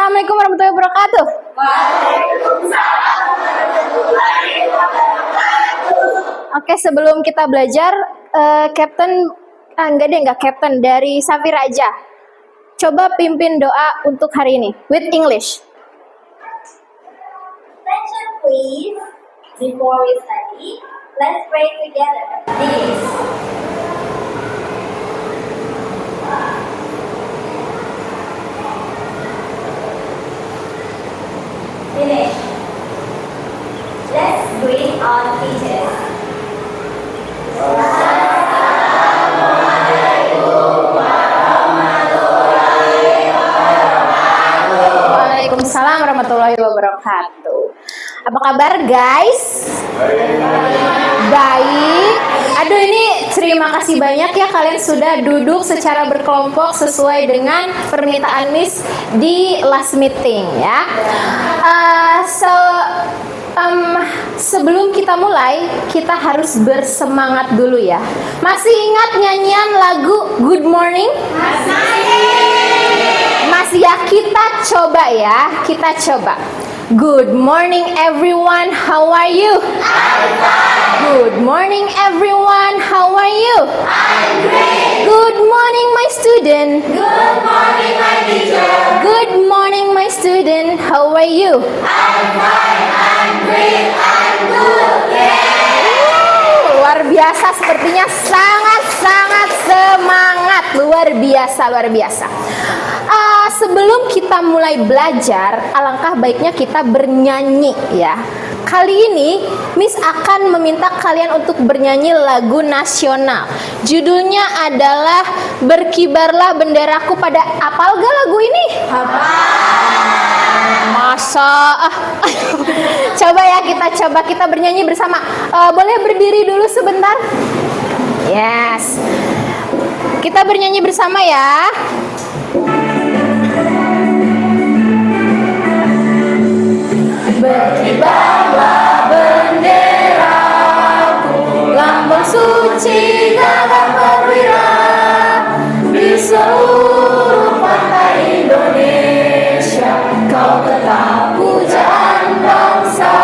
Assalamualaikum warahmatullahi wabarakatuh. Oke, sebelum kita belajar, enggak Captain dari Safira aja. Coba pimpin doa untuk hari ini with English. Attention please. Before we study, let's pray together. Please. Finish. Let's greet our teachers. Waalaikumsalam warahmatullahi wabarakatuh. Apa kabar guys? Baik. Aduh, ini terima kasih banyak ya kalian sudah duduk secara berkelompok sesuai dengan permintaan Miss di last meeting ya. Sebelum kita mulai, kita harus bersemangat dulu ya. Masih ingat nyanyian lagu Good Morning? Masih ya, kita coba ya. Kita coba. Good morning everyone, how are you? I'm fine. Good morning everyone, how are you? I'm great. Good morning my student. Good morning, my teacher. Good morning my student, how are you? I'm fine. I'm great. I'm good. Luar biasa, sepertinya sangat semangat, luar biasa. Sebelum kita mulai belajar, alangkah baiknya kita bernyanyi ya. Kali ini Miss akan meminta kalian untuk bernyanyi lagu nasional. Judulnya adalah Berkibarlah Benderaku Pada. Apal gak lagu ini? Masa? Coba ya, kita bernyanyi bersama. Boleh berdiri dulu sebentar? Yes. Kita bernyanyi bersama ya. Berkibarlah benderaku, lambang suci gagah perwira di seluruh pantai Indonesia. Kau tetap pujaan bangsa.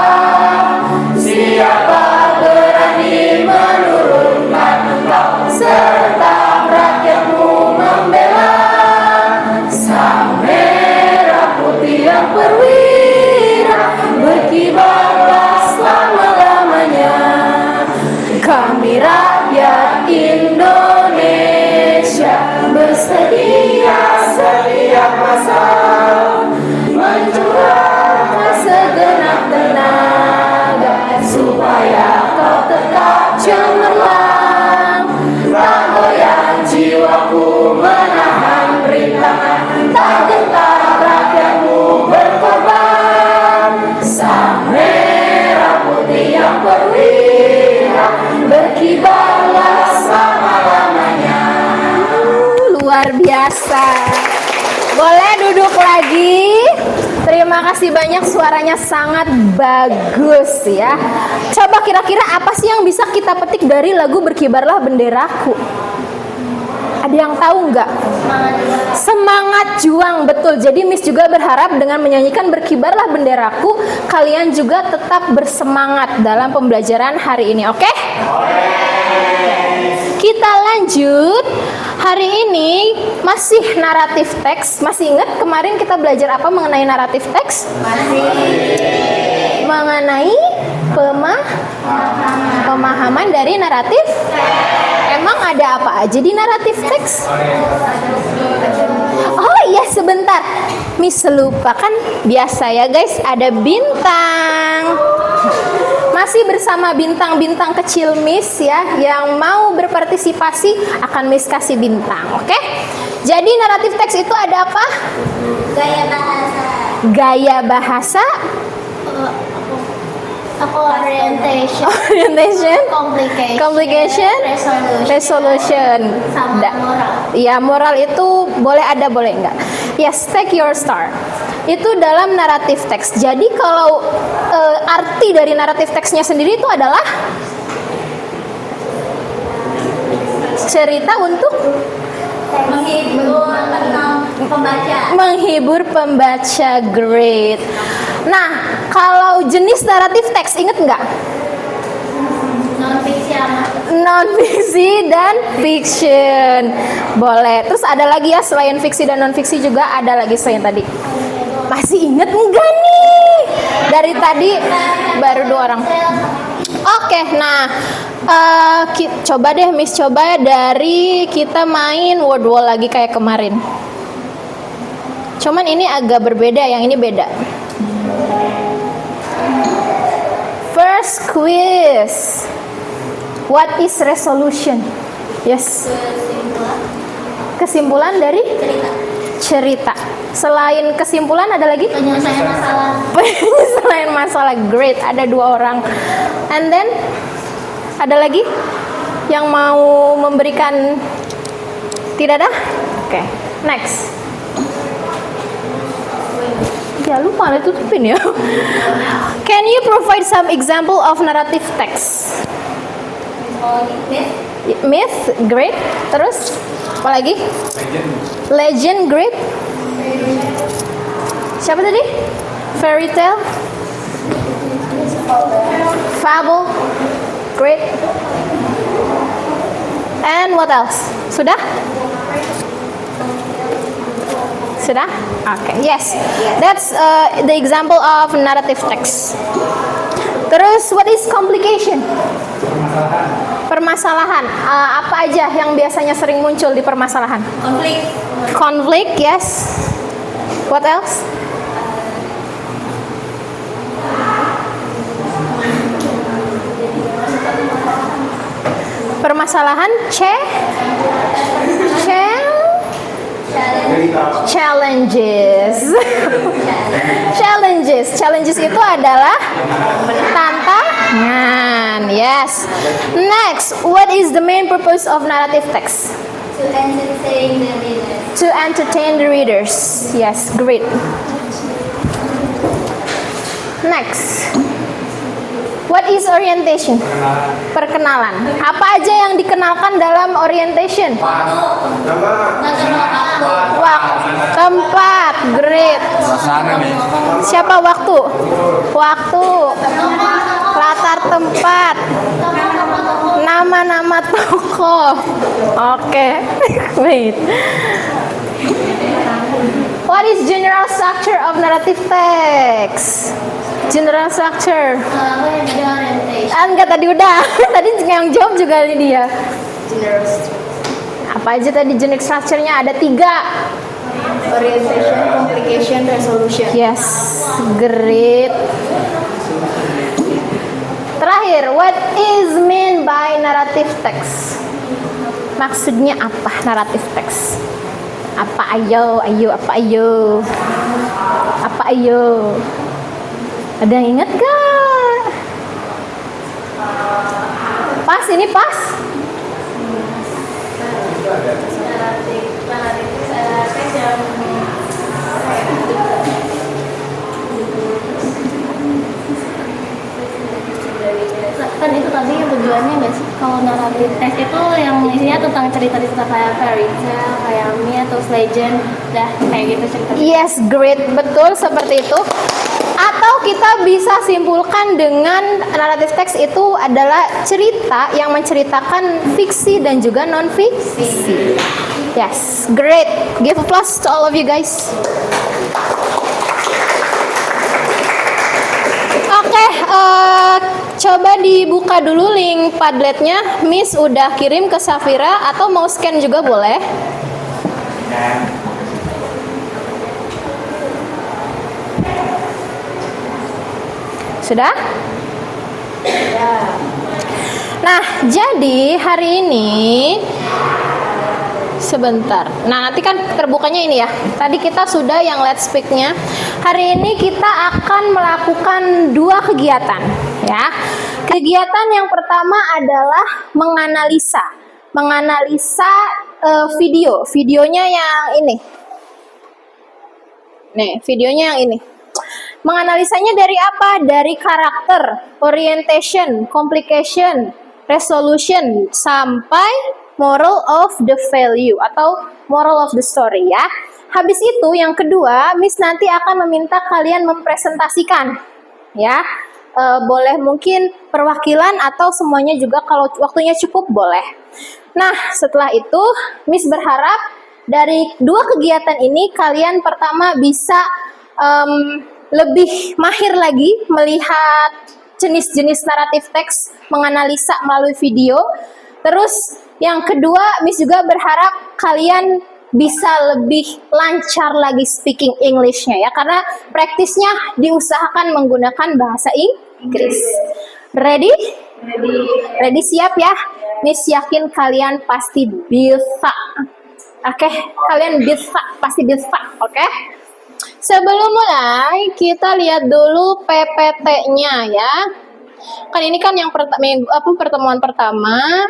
Siapa berani menurunkan engkau serta rakyatmu membela sang merah putih yang perwira. Berkibarlah selama-lamanya. Kami rakyat Indonesia bersedia setiap masa mencurahkan segenap tenaga supaya kau tetap cemerlang. Tak goyah jiwaku menahan rintangan, tak gentar rakyatmu berkorban. Sang merah putih yang perwira berkibarlah selama-lamanya. Luar biasa. Boleh duduk lagi. Terima kasih banyak, suaranya sangat bagus ya. Coba kira-kira apa sih yang bisa kita petik dari lagu Berkibarlah Benderaku? Ada yang tahu nggak? Semangat juang, betul. Jadi Miss juga berharap dengan menyanyikan Berkibarlah Benderaku, kalian juga tetap bersemangat dalam pembelajaran hari ini, oke? Kita lanjut. Hari ini masih naratif teks. Masih ingat kemarin kita belajar apa mengenai naratif teks? Mengenai pemahaman dari naratif. Emang ada apa aja di naratif teks? Oh iya, sebentar. Miss lupa, kan biasa ya guys, ada bintang. Masih bersama bintang-bintang kecil Miss ya, yang mau berpartisipasi akan Miss kasih bintang, oke? Jadi naratif teks itu ada apa? Gaya bahasa. Gaya bahasa. Orientation. Complication. Resolution. Sama moral. Ya, moral itu boleh ada, boleh enggak. Yes, take your star. Itu dalam naratif teks. Jadi kalau arti dari naratif teksnya sendiri itu adalah cerita untuk menghibur, Pembaca. Menghibur pembaca, great. Nah, kalau jenis naratif teks inget nggak? Non-fiksi sama. Non-fiksi dan fiction. Boleh. Terus ada lagi ya, selain fiksi dan non-fiksi juga ada lagi selain tadi. Masih inget enggak nih? Dari tadi baru 2 orang. Oke, nah coba deh Miss coba dari kita main word wall lagi kayak kemarin. Cuman ini agak berbeda, yang ini beda. First quiz. What is resolution? Yes. Kesimpulan dari cerita. Selain kesimpulan ada lagi? Penyelesaian masalah. Selain masalah, great. Ada 2 orang. And then ada lagi yang mau memberikan? Tidak ada? Oke, next. Ya lupa, tutupin ya. Can you provide some example of narrative text? Myth, great. Terus apa lagi? Legend, great. Siapa tadi? Fairy tale, fable, great. And what else? Sudah? Sudah? Okay, yes. That's the example of narrative text. Terus, what is complication? Permasalahan. Apa aja yang biasanya sering muncul di permasalahan? Konflik. Conflict, yes. What else? Permasalahan, challenges. Challenges itu adalah tantangan. Yes. Next, what is the main purpose of narrative text? To entertain the reader. To entertain the readers. Yes, great. Next, what is orientation? Perkenalan. Apa aja yang dikenalkan dalam orientation? Tempat, great. Siapa waktu? Waktu. Latar tempat. Nama-nama tokoh. Oke. Wait. What is general structure of narrative text? General structure. Enggak, tadi udah. Tadi yang jawab juga ini dia. General structure. Apa aja tadi general structure-nya? Ada 3. Orientation, complication, resolution. Yes, great. Terakhir, what is mean by narrative text? Maksudnya apa narrative text? Apa ayo? Apa ayo? Ada yang ingat gak? Pas, ini pas. Kan itu tadi yang tujuannya nggak sih, kalau naratif text itu yang isinya tentang cerita-cerita kayak fairy tale, kayak myth atau legend, dah kayak gitu cerita. Yes, great, betul seperti itu. Atau kita bisa simpulkan dengan naratif teks itu adalah cerita yang menceritakan fiksi dan juga non-fiksi. Yes, great. Give applause to all of you guys. Oke, coba dibuka dulu link Padletnya. Miss udah kirim ke Safira, atau mau scan juga boleh. Sudah? Nah, jadi hari ini sebentar. Nah, nanti kan terbukanya ini ya. Tadi kita sudah yang let's speak-nya. Hari ini kita akan melakukan 2 kegiatan, ya. Kegiatan yang pertama adalah menganalisa video. Videonya yang ini. Nih, videonya yang ini. Menganalisanya dari apa? Dari karakter, orientation, complication, resolution, sampai moral of the value atau moral of the story, ya. Habis itu yang kedua, Miss nanti akan meminta kalian mempresentasikan, ya. Boleh mungkin perwakilan atau semuanya juga kalau waktunya cukup boleh. Nah, setelah itu Miss berharap dari dua kegiatan ini kalian pertama bisa lebih mahir lagi melihat jenis-jenis naratif teks, menganalisa melalui video. Terus yang kedua, Miss juga berharap kalian bisa lebih lancar lagi speaking English-nya ya, karena praktisnya diusahakan menggunakan bahasa Inggris. Ready? Ready, siap ya? Miss yakin kalian pasti bisa. Oke, kalian bisa, pasti bisa, oke? Sebelum mulai, kita lihat dulu PPT-nya ya. Kan ini kan yang pertemuan pertama.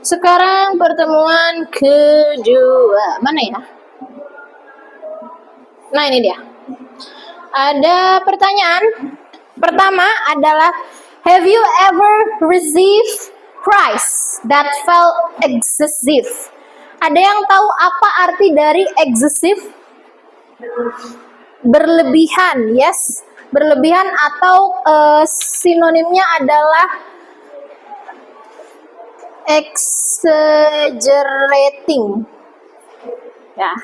Sekarang pertemuan kedua. Mana ya? Nah, ini dia. Ada pertanyaan. Pertama adalah, have you ever received prize that felt excessive? Ada yang tahu apa arti dari excessive? Berlebihan, yes. Berlebihan atau sinonimnya adalah exaggerating, ya,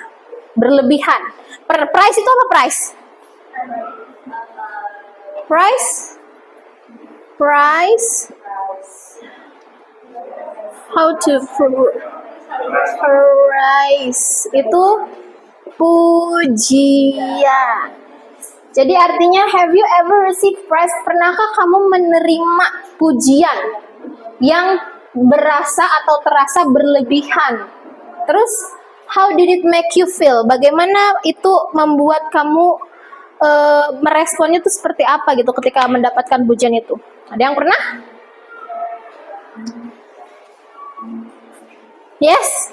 berlebihan. Price itu apa price? Price. How to price itu pujian. Jadi artinya have you ever received prize? Pernahkah kamu menerima pujian yang berasa atau terasa berlebihan? Terus how did it make you feel? Bagaimana itu membuat kamu meresponnya itu seperti apa gitu ketika mendapatkan pujian itu? Ada yang pernah? Yes?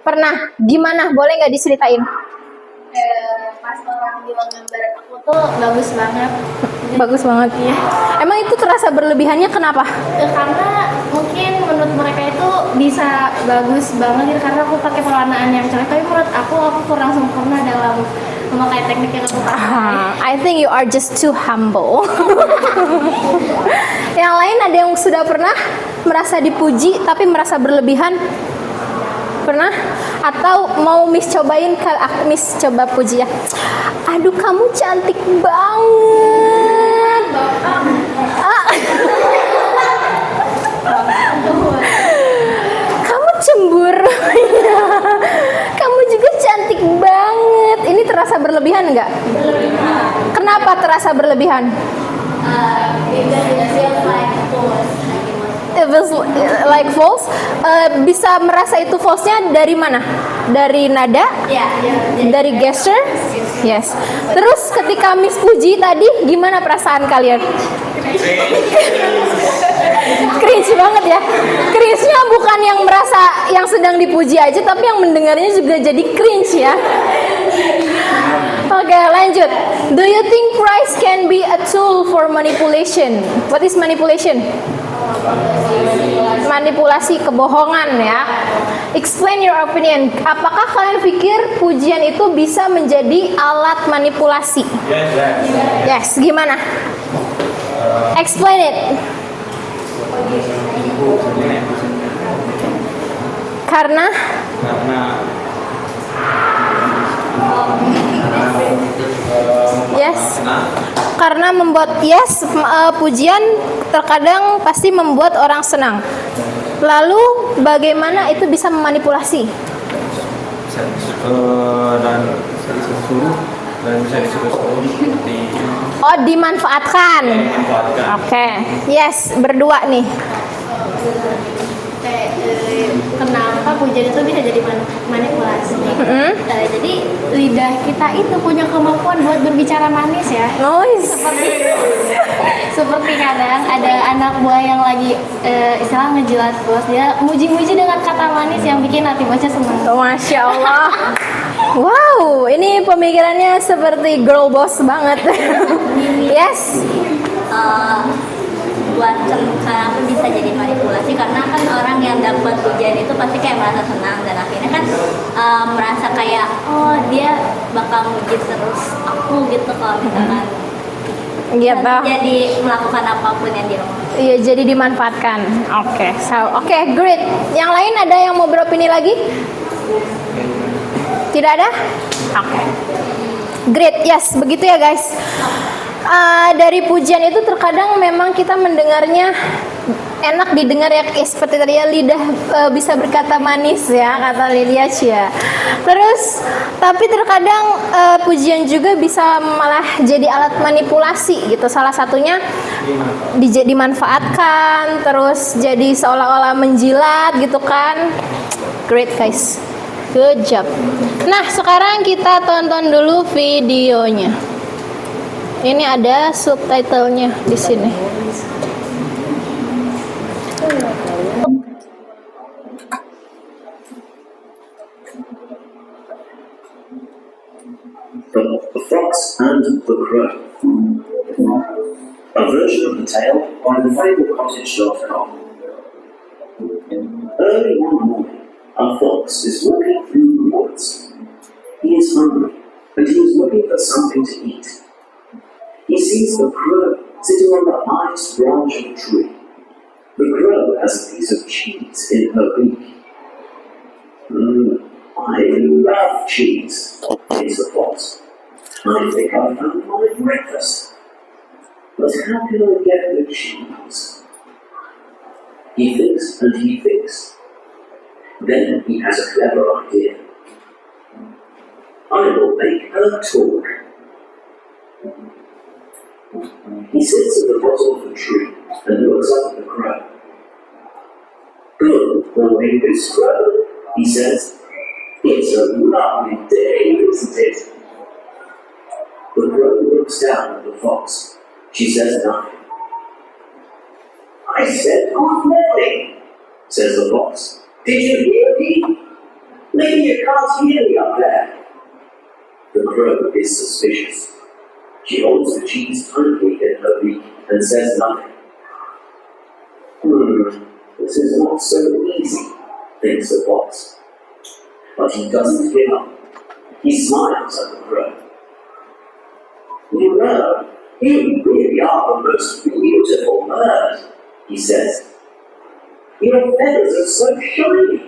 Pernah. Gimana? Boleh nggak diceritain? Pas orang bilang gambar aku tuh bagus banget. Bagus banget. Iya. Emang itu terasa berlebihannya kenapa? Karena mungkin menurut mereka itu bisa bagus banget gitu, karena aku pakai pewarnaan yang cerah, tapi menurut aku kurang sempurna dalam memakai teknik yang aku pakai. I think you are just too humble. Yang lain ada yang sudah pernah merasa dipuji tapi merasa berlebihan? Pernah? Atau mau Miss cobain? Miss coba puji ya. Aduh, kamu cantik banget. Kamu cemburu. Kamu juga cantik banget. Ini terasa berlebihan nggak? Kenapa terasa berlebihan? It was like false. Bisa merasa itu false-nya dari mana? Dari nada? Dari gesture? Yes. Terus ketika Miss puji tadi, gimana perasaan kalian? Cringe banget ya. Cringe-nya bukan yang merasa yang sedang dipuji aja, tapi yang mendengarnya juga jadi cringe ya. Oke, lanjut. Do you think price can be a tool for manipulation? What is manipulation? Manipulasi, kebohongan ya. Explain your opinion. Apakah kalian pikir pujian itu bisa menjadi alat manipulasi? Yes, gimana? Explain it. Karena yes, karena membuat pujian terkadang pasti membuat orang senang. Lalu bagaimana itu bisa memanipulasi? Dan bisa disuruh Dimanfaatkan. Oke. Yes, berdua nih. Kenapa pujian itu bisa jadi manipulasi? Jadi lidah kita itu punya kemampuan buat berbicara manis ya. Nice. Seperti kadang ada anak buah yang lagi istilah ngejilat bos, dia muji-muji dengan kata manis yang bikin hati bosnya senang. Masya Allah. Wow, ini pemikirannya seperti girl boss banget. Yes. Buat kenapa bisa jadi manipulasi, karena kan orang yang dapat pujian itu pasti kayak merasa senang, dan akhirnya kan merasa kayak oh dia bakal muji terus aku gitu kalau misalkan Gitu. jadi melakukan apapun yang dia mau. Iya, jadi dimanfaatkan. Oke, great. Yang lain ada yang mau beropini lagi? Tidak ada? Oke. Great, yes, begitu ya guys. Dari pujian itu terkadang memang kita mendengarnya enak didengar ya, seperti tadi ya, lidah bisa berkata manis ya, kata Lydia Cia. Terus tapi terkadang pujian juga bisa malah jadi alat manipulasi gitu. Salah satunya dimanfaatkan, terus jadi seolah-olah menjilat gitu kan. Great guys, good job. Nah sekarang kita tonton dulu videonya. Ini ada subtitlenya di sini. The Fox and the Crow. A version of the tale by the FableCottage.com. Early one morning, a fox is walking through the woods. He is hungry, and he is looking for something to eat. He sees the crow sitting on the highest branch of a tree. The crow has a piece of cheese in her beak. I love cheese, thinks the fox. I think I found my breakfast. But how can I get the cheese? He thinks and he thinks. Then he has a clever idea. I will make her talk. He sits at the bottom of the tree and looks up at the crow. Good morning, Miss Crow, he says. It's a lovely day, isn't it? The crow looks down at the fox. She says nothing. I said good morning, says the fox. Did you hear me? Maybe you can't hear me up there. The crow is suspicious. She holds the cheese tightly in her beak and says nothing. This is not so easy, thinks the fox. But he doesn't give up. He smiles at the crow. You know, you really are the most beautiful bird, he says. Your feathers are so shiny.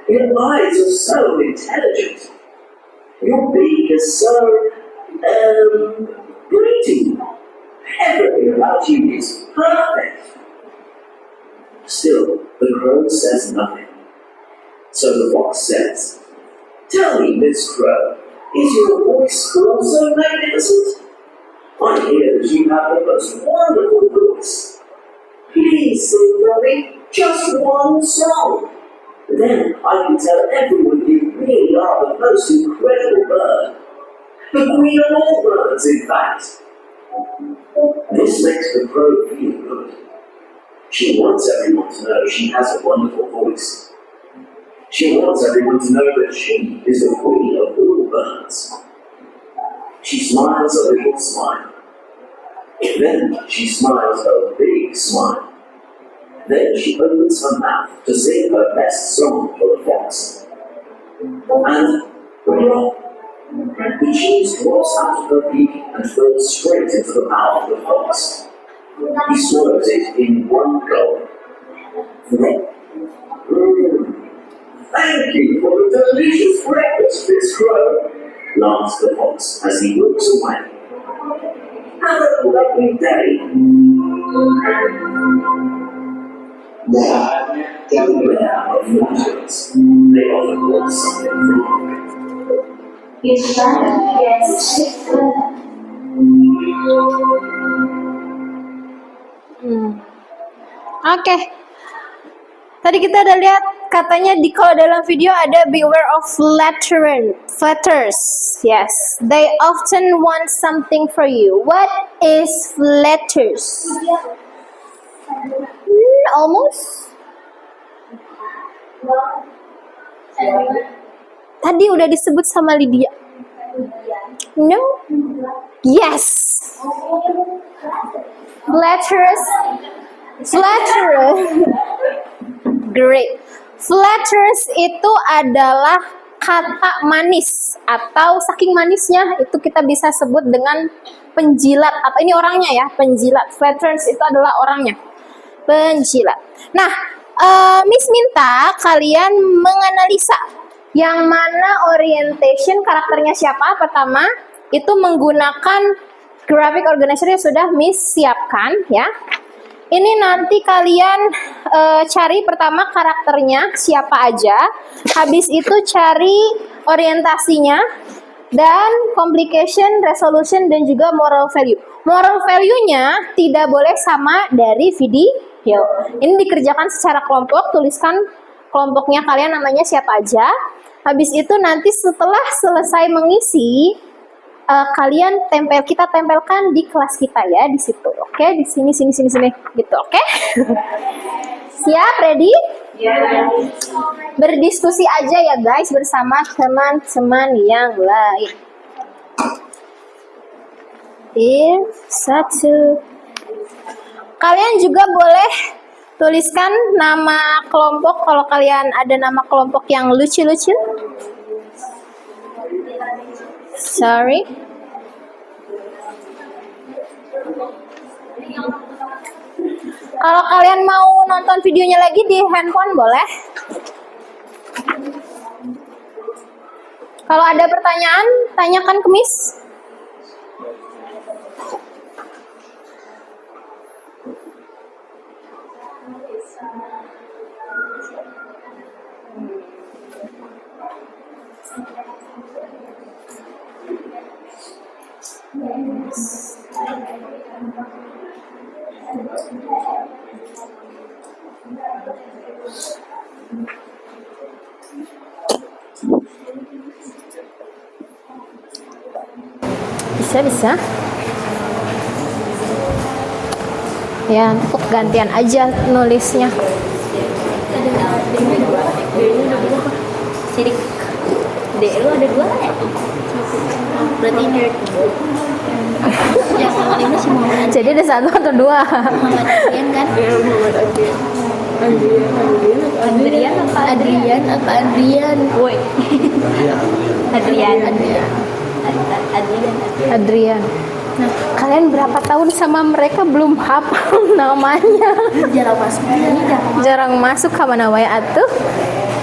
Your eyes are so intelligent. Your beak is so, pretty. Everything about you is perfect. Still, the crow says nothing. So the fox says, Tell me, Miss Crow, is your voice also magnificent? I hear that you have the most wonderful voice. Please sing for me just one song. Then I can tell everyone you really are the most incredible bird. The queen of all birds, in fact. This makes the crow feel good. She wants everyone to know she has a wonderful voice. She wants everyone to know that she is the queen of all birds. She smiles a little smile. Then she smiles a big smile. Then she opens her mouth to sing her best song for the fox. And plop! The cheese drops out of her beak and falls straight into the mouth of the fox. He swallows it in one go. Thank you for the delicious breakfast, Miss Crow, laughs the fox as he walks away. Have a lovely day. Now, beware of flatterers. They often want something from you. Is that yes? Oke. Tadi kita udah lihat katanya kalau dalam video ada beware of flatterers. Yes, they often want something for you. What is flatters? Almost. Tadi udah disebut sama Lydia. No. Yes. Flatterers. Great. Flatterers itu adalah kata manis atau saking manisnya itu kita bisa sebut dengan penjilat, atau ini orangnya ya, penjilat. Flatterers itu adalah orangnya, penjilat. Nah, Miss minta kalian menganalisa yang mana orientation karakternya siapa. Pertama itu menggunakan graphic organizer yang sudah Miss siapkan ya. Ini nanti kalian cari pertama karakternya siapa aja, habis itu cari orientasinya, dan complication, resolution, dan juga moral value. Moral value-nya tidak boleh sama dari video. Ini dikerjakan secara kelompok, tuliskan kelompoknya kalian namanya siapa aja. Habis itu nanti setelah selesai mengisi, kalian kita tempelkan di kelas kita ya di situ. Oke, di sini gitu, oke? Siap, ready? Berdiskusi aja ya guys bersama teman-teman yang lain. Satu. Kalian juga boleh tuliskan nama kelompok kalau kalian ada nama kelompok yang lucu-lucu. Sorry. Kalau kalian mau nonton videonya lagi di handphone boleh. Kalau ada pertanyaan, tanyakan ke Miss. Bisa. Ya, untuk gantian aja nulisnya. Sidik. D lu ada 2 ya? Berarti nerd. Yang sama 5 sih Muhammad. Jadi ada 1 atau 2? Muhammad Adrian kan? Iya, Muhammad Adrian. Adrian apa Adrian? Woi. Adrian. Nah, kalian berapa tahun sama mereka belum hafal namanya? Jarang masuk ke mana wae atuh?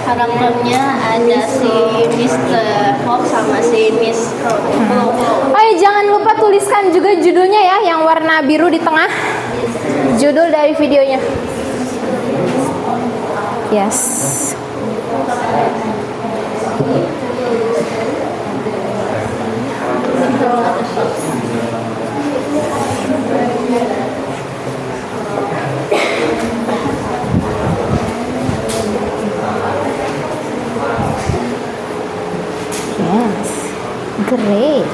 Karakternya ada si Mr. Fox sama si Miss Flo. Oh, jangan lupa tuliskan juga judulnya ya, yang warna biru di tengah. Judul dari videonya. Yes. Yes, great.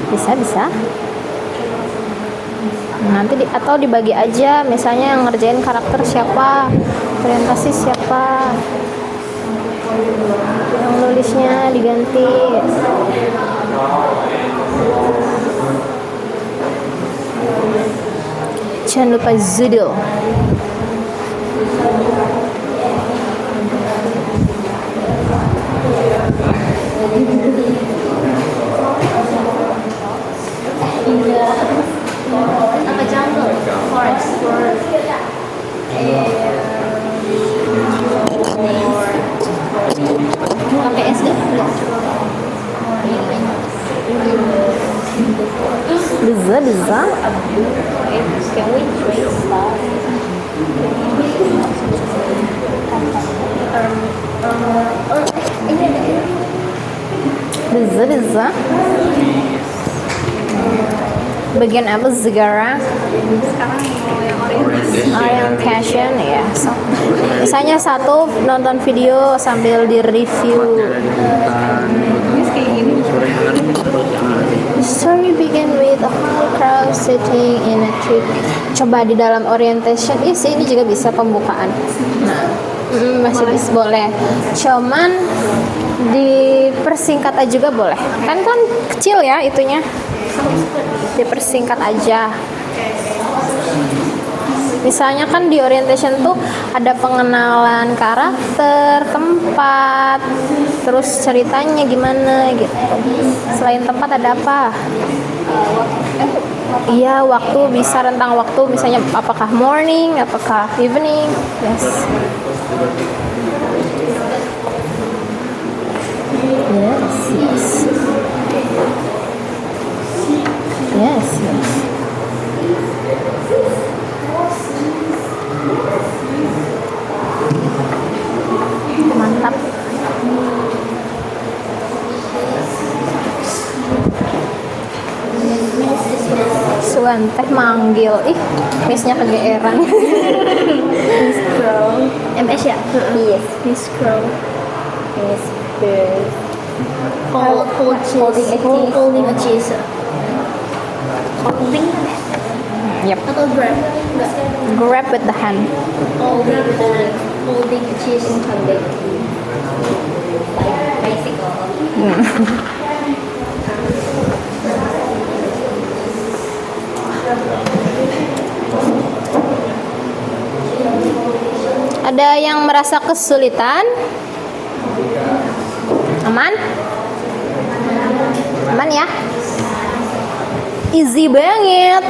Bisa. Nanti atau dibagi aja, misalnya yang ngerjain karakter siapa, orientasi siapa, yang nulisnya diganti. Jangan lupa judul. Apa jungle? Forest. Pakai SD? Bisa. Can we trace that? Bisa. Bagian apa segara? Sekarang mau yang Orientation ya. So, misalnya satu nonton video sambil di review. The story begin with a whole crowd sitting in a tree. Coba di dalam orientation, ini juga bisa pembukaan. Nah, masih bisa boleh. Cuman dipersingkat aja juga boleh. Kan kecil ya itunya. Dipersingkat aja. Misalnya kan di orientation tuh ada pengenalan karakter, tempat, terus ceritanya gimana gitu. Selain tempat ada apa? Iya, waktu, bisa rentang waktu, misalnya apakah morning, apakah evening. Yes. Yes, yes. Yes, yes. Mantap. Suan teh manggil. Ih, Miss-nya kegeeran. Miss Crow. MS ya? Yes. Miss Crow. Miss Holding a cheese. Holding a cheese. Holding Yep. atau grab? Enggak. Grab with the hand. Holding a cheese. Like bicycle. Ada yang merasa kesulitan? Aman? Aman ya? Easy banget.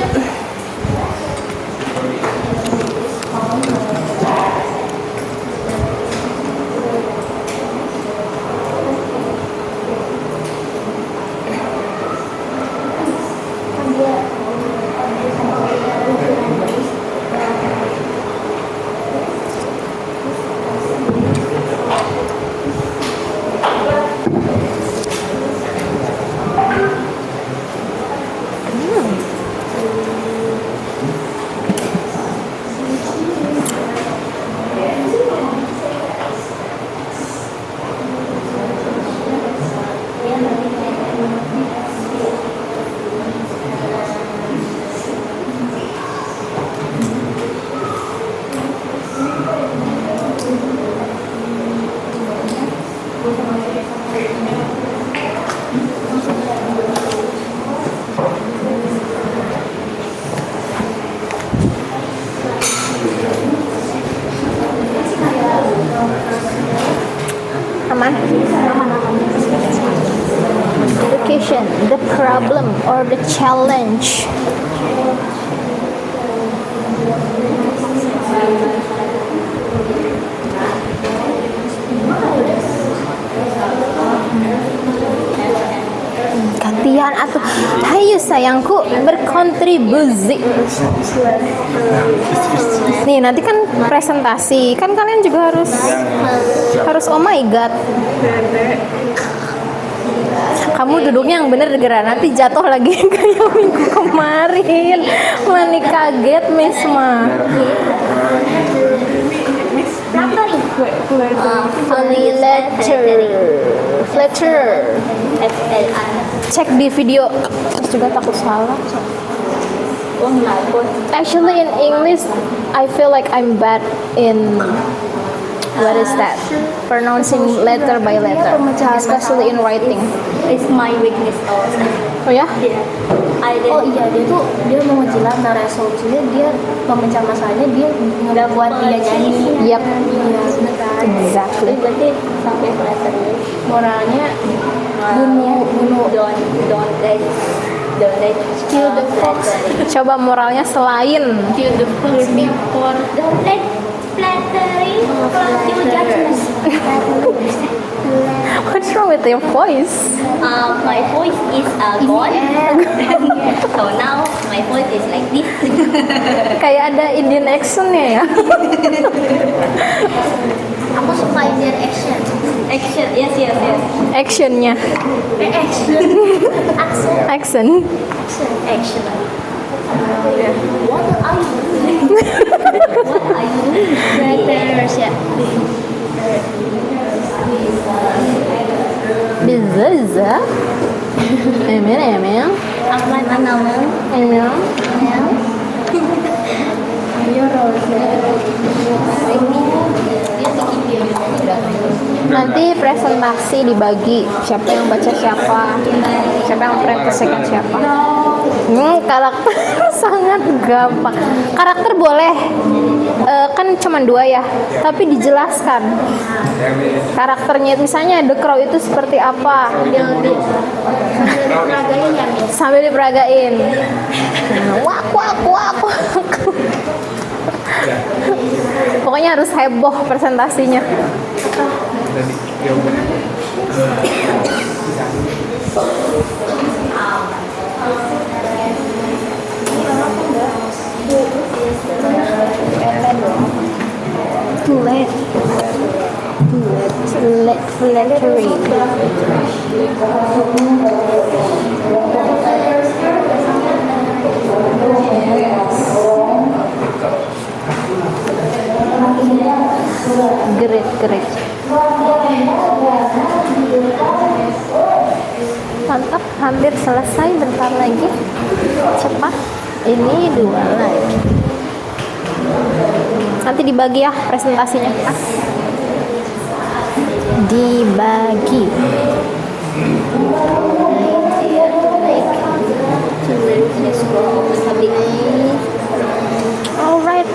Aman? Education, the problem or the challenge. Gantian atuh. Hayu sayangku berkontribusi. Nih nanti kan presentasi, kan kalian juga harus oh my god. Kamu duduknya yang bener gara nanti jatuh lagi kayak minggu kemarin. Mani kaget Miss Ma. Honey letter. Cek di video. Terus juga takut salah. Actually in English, I feel like I'm bad in what is that? Pronouncing letter by letter, especially in writing. It's my weakness also. Oh ya? Oh iya, dia mau ngejilat, nah resolusinya dia memecah masalahnya dia ngebuat dia nyanyi. Yep. Iya, benar. Exactly. Berarti sampai flattery. Moralnya bunuh Don't let kill the fox. Coba moralnya selain Kill the fox before. Don't let flattery cloud your judgment. what's wrong with your voice? My voice is gone. So now my voice is like this. Kayak ada Indian accent-nya ya. Aku suka Indian action. Action, yes. Actionnya. Action. Accent. What are you doing? What are you doing? Letters ya. Bisa. Emang. Apa namanya? Emang. Ayo Rose. Nanti presentasi dibagi siapa yang baca siapa yang presentasikan siapa. Karakter sangat gampang. Karakter boleh, kan cuma 2 ya, tapi dijelaskan karakternya. Misalnya The Crow itu seperti apa, Diperagain ya, Miss? sambil diperagain. Wak wak wak wak. Pokoknya harus heboh presentasinya. Tadi jawabannya. Flattery. Great. Mantap, hampir selesai, bentar lagi. Cepat. Ini 2 lagi. Nanti dibagi ya presentasinya. Dibagi. Alright.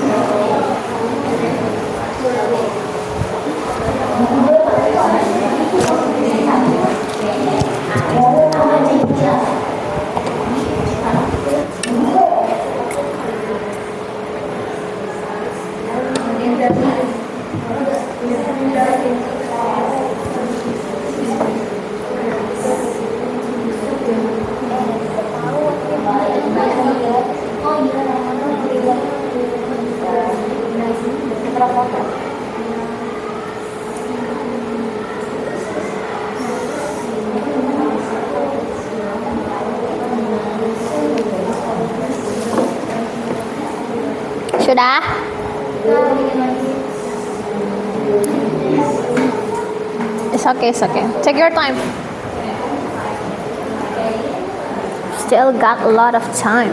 Sudah? It's okay. Take your time. Still got a lot of time.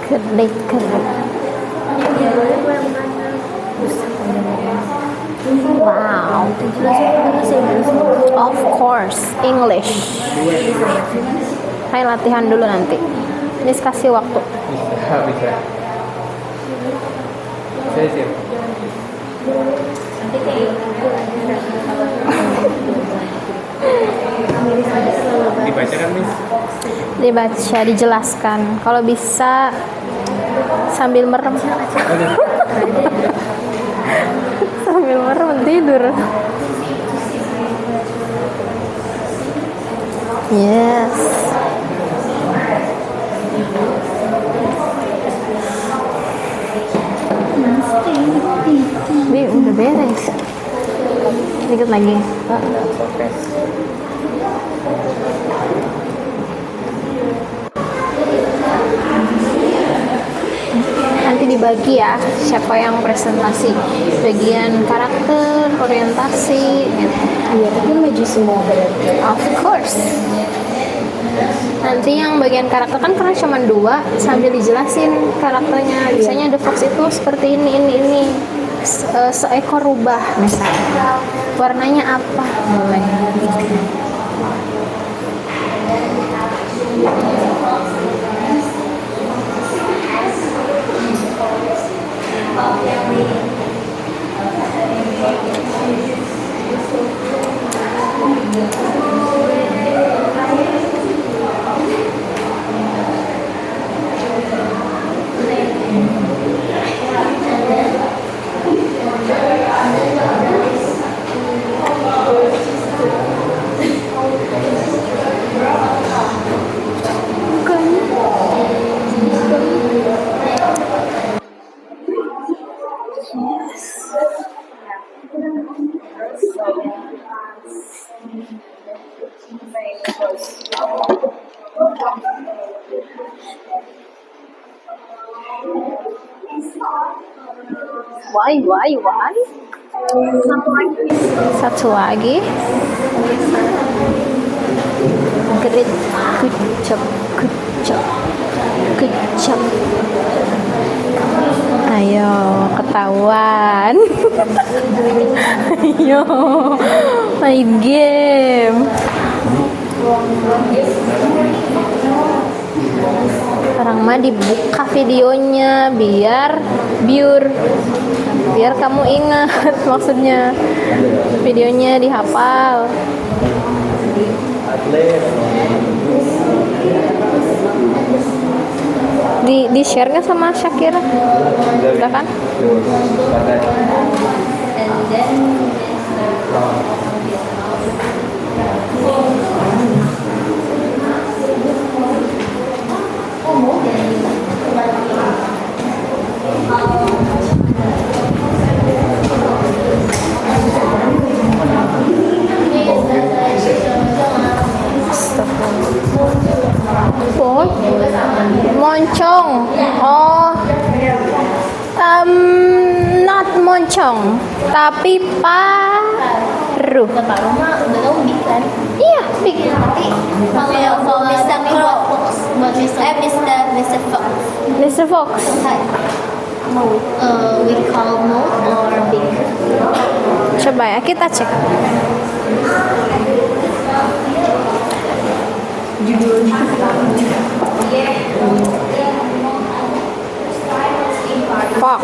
Kedek. Wow. Of course, English. Hai, latihan dulu nanti. Miss kasih waktu. Bisa. Saya siap. Dibaca kan, Miss? Dibaca, dijelaskan. Kalau bisa sambil merem. Sambil merem tidur. Yes. Bi, udah beres. Dikit lagi. Nanti dibagi ya, siapa yang presentasi bagian karakter, orientasi gitu. Iya, tapi maju semua berarti. Of course. Nanti yang bagian karakter kan karena cuma 2, sambil dijelasin karakternya. Biasanya The Fox itu seperti ini. Seekor rubah misalnya. Warnanya apa? Boleh. Why? Satu lagi. Great, good job. Ayo, ketahuan. Ayo, main game. Sekarang mah dibuka videonya biar kamu ingat maksudnya. Videonya dihafal. Di share nggak sama Shakira? Udah kan? Oh, moncong. Oh, not moncong, tapi paruh. Paruh mah udah tahu big kan? Iya, big. Kalau Mr. Crow, Buat Mr. Fox. Mr. Fox. we call mouth or big. Coba ya, kita cek. Fox.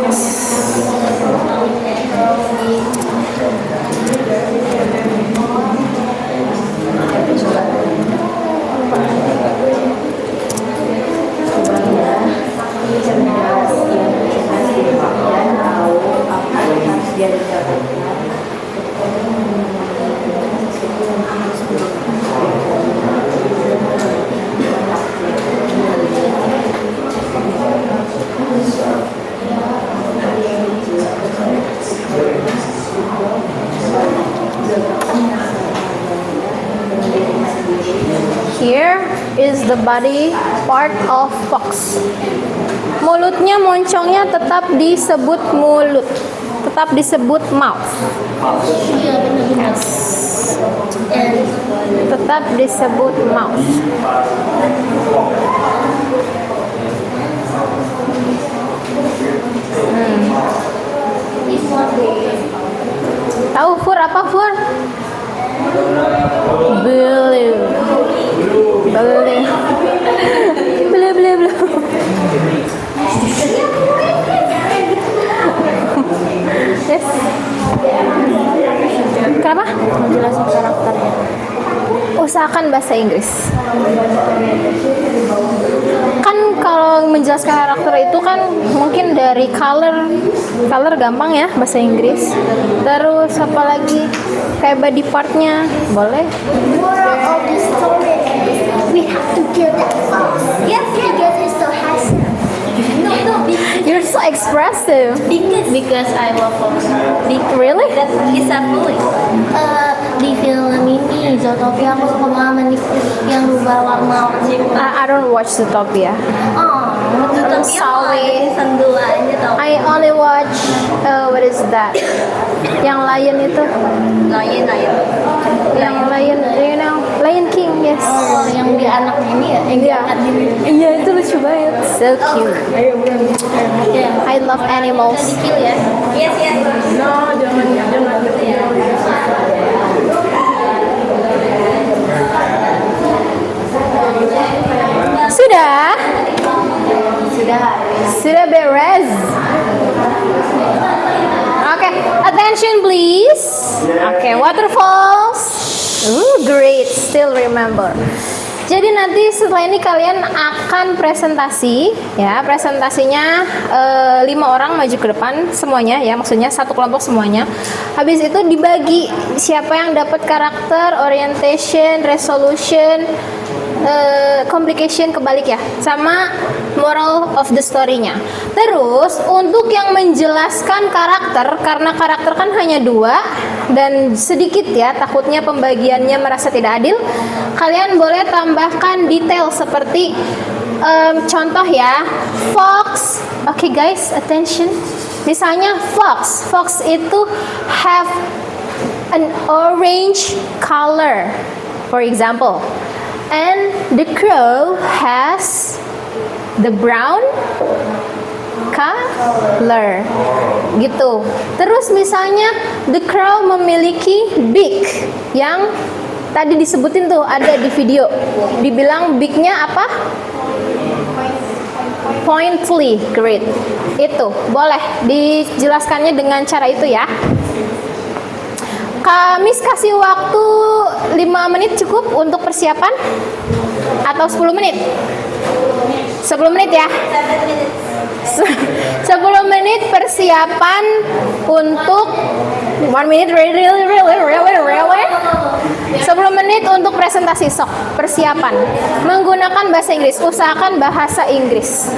Here is the body part of fox. Mulutnya, moncongnya tetap disebut mulut, tetap disebut mouth. Iya benar-benar. Tetap disebut mouth. Tahu Fur apa Fur? Blue. Yes. Kenapa? Menjelaskan karakternya. Usahakan bahasa Inggris. Kan kalau menjelaskan karakter itu kan mungkin dari color gampang ya bahasa Inggris. Terus apa lagi kayak body partnya boleh. Moral of the story is we have to kill that fox. Yes, because it's so handsome. No, You're so expressive. Because I love fox. Really? that is a bully. Di film ini Zootopia aku suka banget nih yang rubah warna. I don't watch Zootopia. Oh, I'm sorry. Season 2 aja tau. I only watch what is that? Yang lion itu. Lion. Yang lion, you know, Lion King, yes. Oh, yang dia anaknya ini ya, yang Iya. diangkat gini. Iya, itu lucu banget. So cute. Ya, I love animals. di-kill ya. Yes. Sudah? Sudah beres. Oke, attention please. Oke, waterfalls. Great, still remember. Jadi nanti setelah ini kalian akan presentasi, ya presentasinya 5 orang maju ke depan semuanya, ya maksudnya satu kelompok semuanya. Habis itu dibagi siapa yang dapat karakter, orientation, resolution, complication kebalik ya, sama moral of the story-nya. Terus untuk yang menjelaskan karakter, karena karakter kan hanya 2 dan sedikit ya, takutnya pembagiannya merasa tidak adil, kalian boleh tambahkan detail seperti contoh ya, fox. Oke guys, attention. Misalnya fox. Fox itu have an orange color, for example. And the crow has the brown color. Gitu. Terus misalnya the crow memiliki beak yang tadi disebutin tuh ada di video. Dibilang beaknya apa? Pointly, great. Itu boleh dijelaskannya dengan cara itu ya. Kamis kasih waktu 5 menit cukup untuk persiapan atau 10 menit? 10 menit ya. 10 menit persiapan untuk 1 minute really 10 menit untuk presentasi sok persiapan menggunakan bahasa Inggris. Usahakan bahasa Inggris.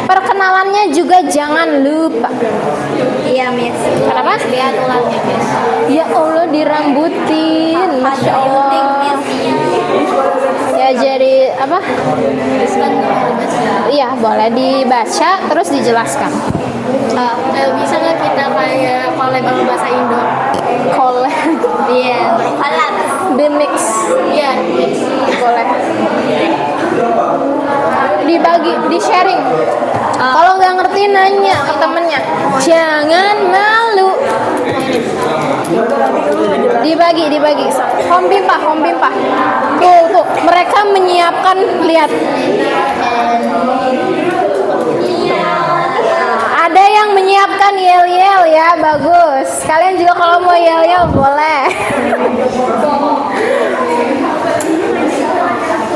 Perkenalannya juga jangan lupa. Iya, Miss. Kenapa? Lihat ulatnya, Miss. Ya Allah, dirambutin, masya Allah. Ya jadi apa? Iya, boleh dibaca terus dijelaskan. Bisa nggak kita kayak collab sama bahasa Indo? Collab, Iya, collab. remix, Iya, boleh. Dibagi, di sharing. Kalau nggak ngerti nanya ke temennya. Jangan malu. Dibagi. Home pimpah. Tuh, mereka menyiapkan, lihat. Ada yang menyiapkan yel-yel ya, bagus. Kalian juga kalau mau yel-yel boleh.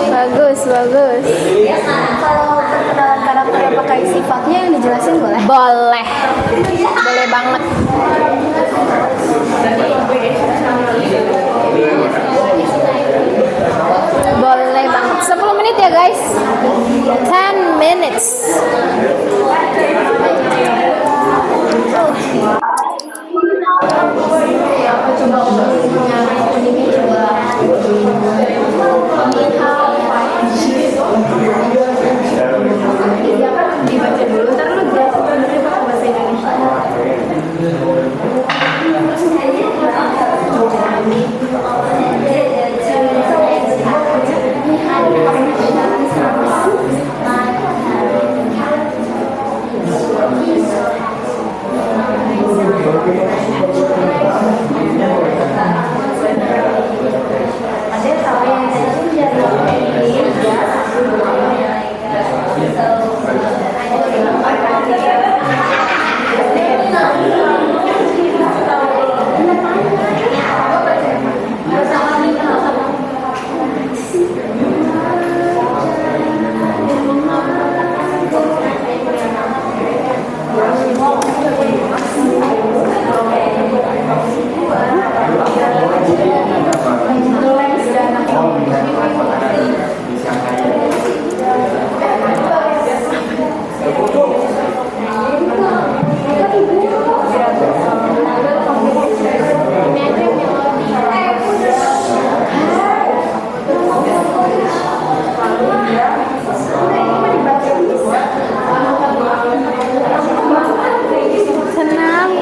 Bagus. Kalau perkenalan karakternya pakai sifatnya yang dijelasin boleh? Boleh banget. Boleh banget. 10 menit ya guys. 10 minutes.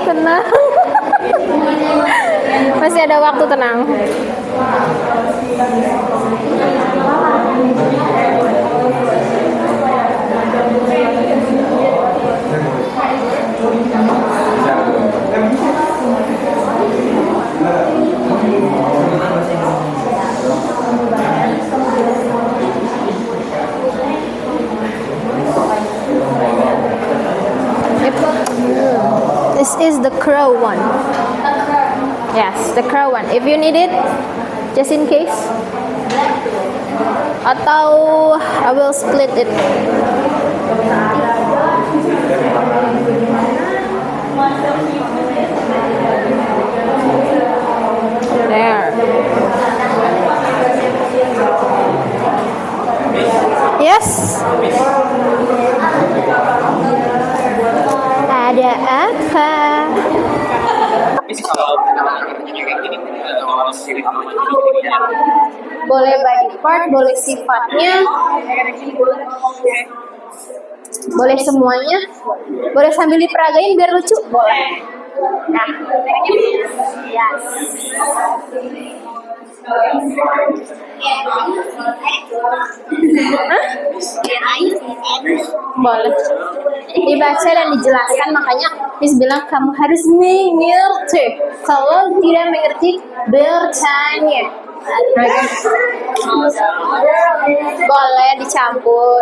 Tenang. Masih ada waktu, tenang. This is the crow one. Yes, the crow one. If you need it, just in case. Atau I will split it. There. Yes. Ada apa? Boleh body part, boleh sifatnya. Boleh semuanya? Boleh sambil diperagain biar lucu? Boleh. Nah, yes. Boleh. Dibaca dan dijelaskan, makanya Miss bilang kamu harus mengerti. Kalau tidak mengerti, bertanya. Boleh dicampur.